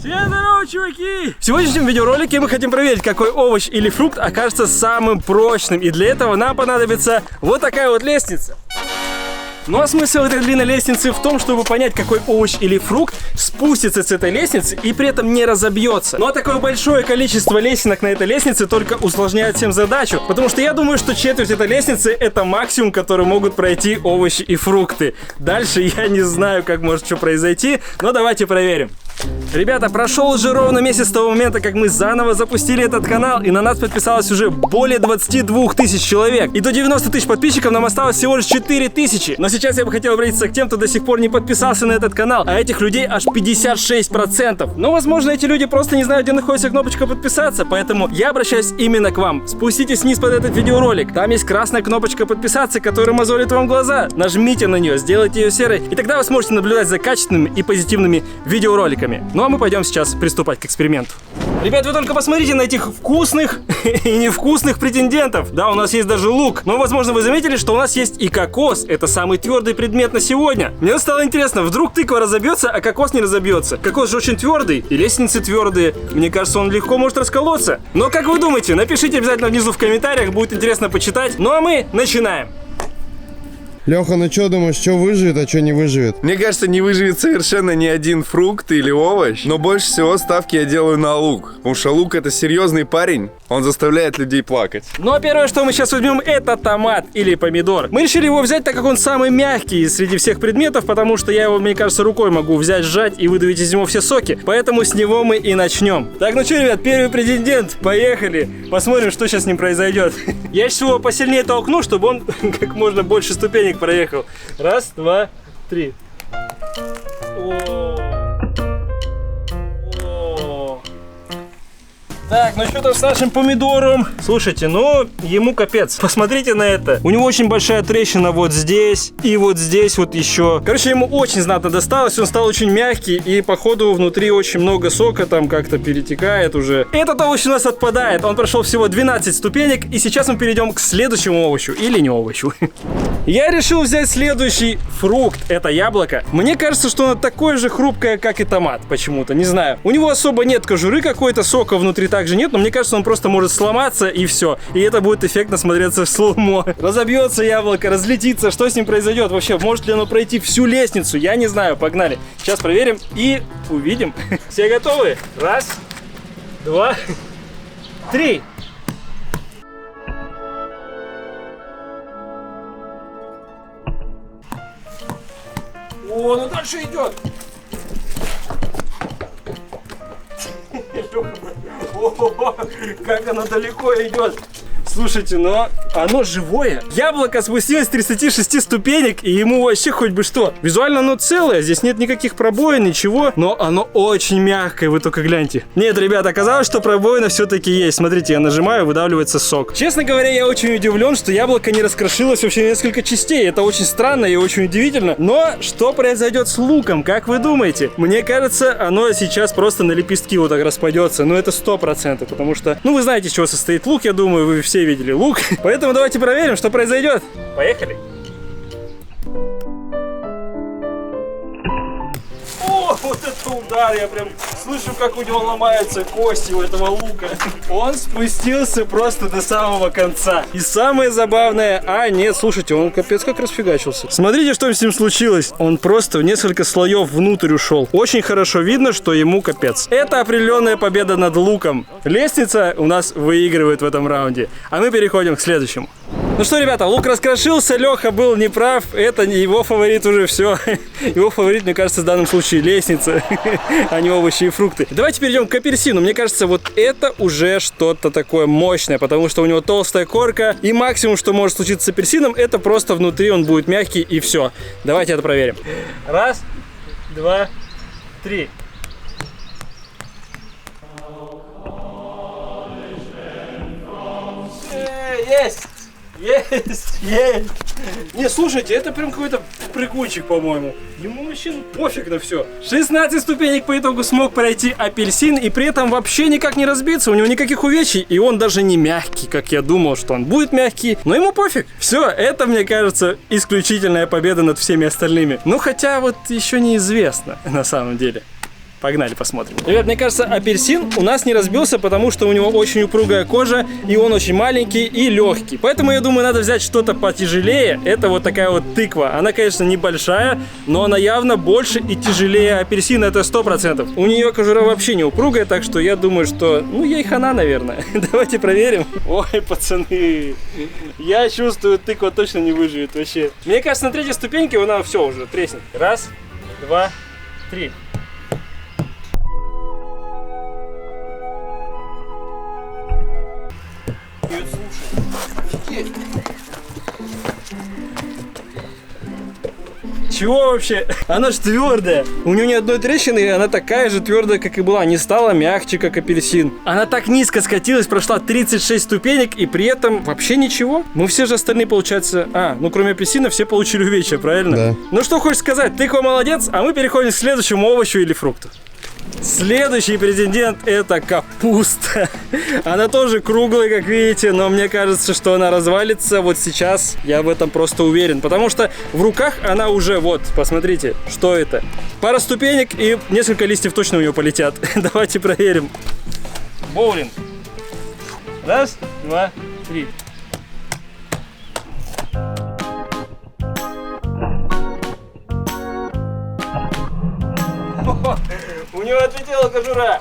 Всем здорово, чуваки! В сегодняшнем видеоролике мы хотим проверить, какой овощ или фрукт окажется самым прочным. И для этого нам понадобится вот такая вот лестница. Ну а смысл этой длинной лестницы в том, чтобы понять, какой овощ или фрукт спустится с этой лестницы и при этом не разобьется. Но такое большое количество лесенок на этой лестнице только усложняет всем задачу, потому что я думаю, что четверть этой лестницы это максимум, который могут пройти овощи и фрукты. Дальше я не знаю, как может что произойти, но давайте проверим. Ребята, прошел уже ровно месяц с того момента, как мы заново запустили этот канал, и на нас подписалось уже более 22 тысяч человек. И до 90 тысяч подписчиков нам осталось всего лишь 4 тысячи. Но сейчас я бы хотел обратиться к тем, кто до сих пор не подписался на этот канал, а этих людей аж 56%. Но, возможно, эти люди просто не знают, где находится кнопочка подписаться, поэтому я обращаюсь именно к вам. Спуститесь вниз под этот видеоролик. Там есть красная кнопочка подписаться, которая мозолит вам глаза. Нажмите на нее, сделайте ее серой, и тогда вы сможете наблюдать за качественными и позитивными видеороликами. Ну а мы пойдем сейчас приступать к эксперименту. Ребят, вы только посмотрите на этих вкусных и невкусных претендентов. Да, у нас есть даже лук. Но, возможно, вы заметили, что у нас есть и кокос. Это самый твердый предмет на сегодня. Мне стало интересно, вдруг тыква разобьется, а кокос не разобьется. Кокос же очень твердый, и лестницы твердые. Мне кажется, он легко может расколоться. Но как вы думаете? Напишите обязательно внизу в комментариях, будет интересно почитать. Ну а мы начинаем. Леха, ну что думаешь, что выживет, а что не выживет? Мне кажется, не выживет совершенно ни один фрукт или овощ, но больше всего ставки я делаю на лук. Потому что лук это серьезный парень, он заставляет людей плакать. Ну а первое, что мы сейчас возьмем, это томат или помидор. Мы решили его взять, так как он самый мягкий среди всех предметов, потому что я его, мне кажется, рукой могу взять, сжать и выдавить из него все соки. Поэтому с него мы и начнем. Так, ну что, ребят, первый претендент, поехали. Посмотрим, что сейчас с ним произойдет. Я сейчас его посильнее толкну, чтобы он как можно больше ступенек проехал. Раз, два, три. Так, ну что там с нашим помидором? Слушайте, ну ему капец. Посмотрите на это. У него очень большая трещина вот здесь и вот здесь вот еще. Короче, ему очень знатно досталось. Он стал очень мягкий и походу внутри очень много сока там как-то перетекает уже. Этот овощ у нас отпадает. Он прошел всего 12 ступенек. И сейчас мы перейдем к следующему овощу. Или не овощу. Я решил взять следующий фрукт. Это яблоко. Мне кажется, что оно такое же хрупкое, как и томат. Почему-то, не знаю. У него особо нет кожуры какой-то, сока внутри также нет, но мне кажется, он просто может сломаться и все. И это будет эффектно смотреться в слоумо. Разобьется яблоко, разлетится. Что с ним произойдет вообще? Может ли оно пройти всю лестницу? Я не знаю. Погнали. Сейчас проверим и увидим. Все готовы? Раз, два, три. О, ну дальше идет. О, как оно далеко идет. Слушайте, но оно живое. Яблоко спустилось с 36 ступенек, и ему вообще хоть бы что. Визуально оно целое, здесь нет никаких пробоин, ничего. Но оно очень мягкое, вы только гляньте. Нет, ребята, оказалось, что пробоина все-таки есть. Смотрите, я нажимаю, выдавливается сок. Честно говоря, я очень удивлен, что яблоко не раскрошилось вообще на несколько частей. Это очень странно и очень удивительно. Но что произойдет с луком, как вы думаете? Мне кажется, оно сейчас просто на лепестки вот так распадется. Но это 100%, потому что, ну, вы знаете, из чего состоит лук, я думаю, вы все видели лук. Поэтому давайте проверим, что произойдет. Поехали. О, вот это удар. Я прям слышу, как у него ломаются кости у этого лука. Он спустился просто до самого конца. И самое забавное... А, нет, слушайте, он капец как расфигачился. Смотрите, что с ним случилось. Он просто в несколько слоев внутрь ушел. Очень хорошо видно, что ему капец. Это определенная победа над луком. Лестница у нас выигрывает в этом раунде. А мы переходим к следующему. Ну что, ребята, лук раскрошился, Леха был неправ, это не его фаворит уже все. Его фаворит, мне кажется, в данном случае лестница, а не овощи и фрукты. Давайте перейдем к апельсину. Мне кажется, вот это уже что-то такое мощное, потому что у него толстая корка, и максимум, что может случиться с апельсином, это просто внутри он будет мягкий, и все. Давайте это проверим. Раз, два, три. Есть! Есть! Есть! Не, слушайте, это прям какой-то прыгунчик, по-моему. Ему вообще пофиг на все. 16 ступенек по итогу смог пройти апельсин, и при этом вообще никак не разбиться. У него никаких увечий, и он даже не мягкий, как я думал, что он будет мягкий. Но ему пофиг. Все, это, мне кажется, исключительная победа над всеми остальными. Ну, хотя вот еще неизвестно, на самом деле. Погнали, посмотрим. Ребят, мне кажется, апельсин у нас не разбился, потому что у него очень упругая кожа, и он очень маленький и легкий. Поэтому, я думаю, надо взять что-то потяжелее. Это вот такая вот тыква. Она, конечно, небольшая, но она явно больше и тяжелее апельсина, это 100%. У нее кожура вообще не упругая, так что я думаю, что, ну, ей хана, наверное. Давайте проверим. Ой, пацаны, я чувствую, тыква точно не выживет вообще. Мне кажется, на третьей ступеньке она все уже треснет. Раз, два, три. Чего вообще? Она же твердая. У нее ни одной трещины, и она такая же твердая, как и была. Не стала мягче, как апельсин. Она так низко скатилась, прошла 36 ступенек, и при этом вообще ничего. Мы все же остальные, получается... ну кроме апельсина, все получили увечья, правильно? Да. Ну что хочешь сказать, тыква молодец, а мы переходим к следующему овощу или фрукту. Следующий претендент — это капуста. Она тоже круглая, как видите, но мне кажется, что она развалится вот сейчас. Я в этом просто уверен, потому что в руках она уже, вот, посмотрите, что это. Пара ступенек и несколько листьев точно у нее полетят. Давайте проверим. Боулинг. Раз, два, три. У него отлетела кожура.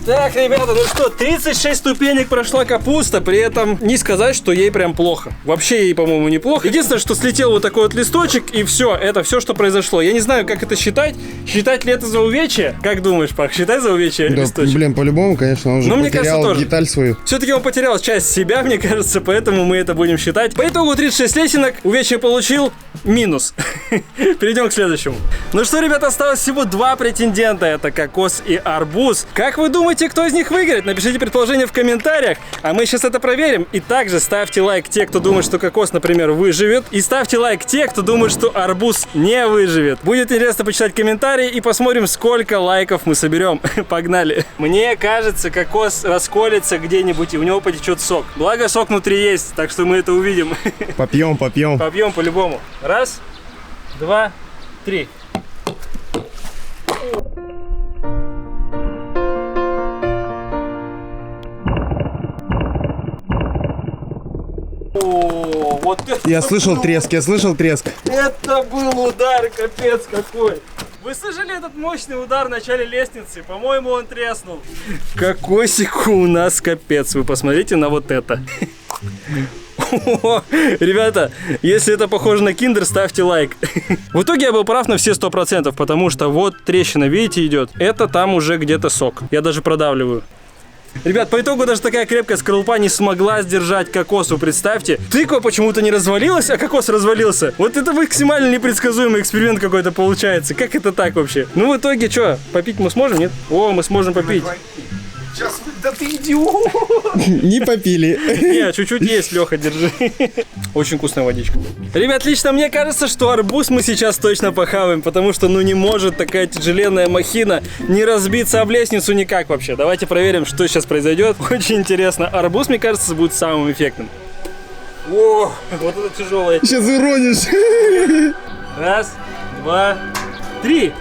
Так, ребята, ну что, 36 ступенек прошла капуста, при этом не сказать, что ей прям плохо. Вообще ей, по-моему, неплохо. Единственное, что слетел вот такой вот листочек, и все, это все, что произошло. Я не знаю, как это считать. Считать ли это за увечье? Как думаешь, Пах, считай за увечье Да, листочек? блин, по-любому, конечно, он же Ну, мне потерял кажется, тоже. деталь свою. Все-таки он потерял часть себя, мне кажется, поэтому мы это будем считать. По итогу 36 лесенок, увечье получил, минус. Перейдем к следующему. Ну что, ребята, осталось всего 2 претендента. Это кокос и арбуз. Как вы думаете, кто из них выиграет? Напишите предположение в комментариях, а мы сейчас это проверим. И также ставьте лайк те, кто думает, что кокос, например, выживет. И ставьте лайк те, кто думает, что арбуз не выживет. Будет интересно почитать комментарии и посмотрим, сколько лайков мы соберем. Погнали. Мне кажется, кокос расколется где-нибудь и у него потечет сок. Благо, сок внутри есть, так что мы это увидим. Попьем, попьем. Попьем по-любому. Раз, два, три. О, вот это Я слышал треск, я слышал треск. Это был удар, капец какой. Вы слышали этот мощный удар в начале лестницы? По-моему, он треснул. Кокосику у нас капец. Вы посмотрите на вот это. О, ребята, если это похоже на киндер, ставьте лайк. В итоге я был прав на все 100%, потому что вот трещина, видите, идет. Это там уже где-то сок. Я даже продавливаю. Ребят, по итогу даже такая крепкая скорлупа не смогла сдержать кокосу, представьте. Тыква почему-то не развалилась, а кокос развалился. Вот это максимально непредсказуемый эксперимент какой-то получается. Как это так вообще? Ну, в итоге, что, попить мы сможем, нет? О, мы сможем попить. Сейчас, да ты идиот! Не попили. Не, чуть-чуть есть, Леха, держи. Очень вкусная водичка. Ребят, лично мне кажется, что арбуз мы сейчас точно похаваем, потому что, ну, не может такая тяжеленная махина не разбиться об лестницу никак вообще. Давайте проверим, что сейчас произойдет. Очень интересно. Арбуз, мне кажется, будет самым эффектным. О, вот это тяжелое. Сейчас уронишь. Раз, два, три.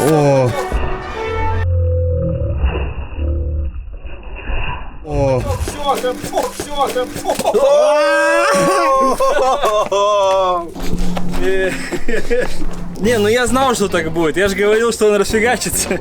О. О. Не, ну я знал, что так будет. Я же говорил, что он расфигачится.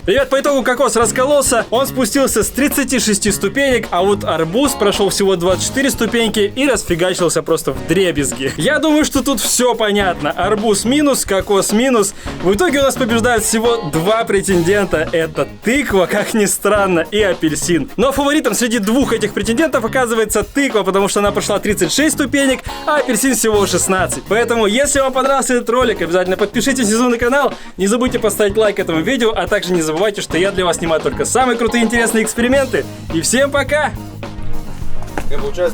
Ребят, по итогу кокос раскололся. Он спустился с 36 ступенек, а вот арбуз прошел всего 24 ступеньки и расфигачился просто вдребезги. Я думаю, что тут все понятно. Арбуз минус, кокос минус. В итоге у нас побеждают всего 2 претендента. Это тыква, как ни странно, и апельсин. Но фаворитом среди 2 этих претендентов оказывается тыква, потому что она прошла 36 ступенек, а апельсин всего 16. Поэтому, если вам понравился этот ролик, обязательно подпишитесь на канал, не забудьте поставить лайк этому видео, а также не забывайте, что я для вас снимаю только самые крутые и интересные эксперименты. И всем пока! Я получаю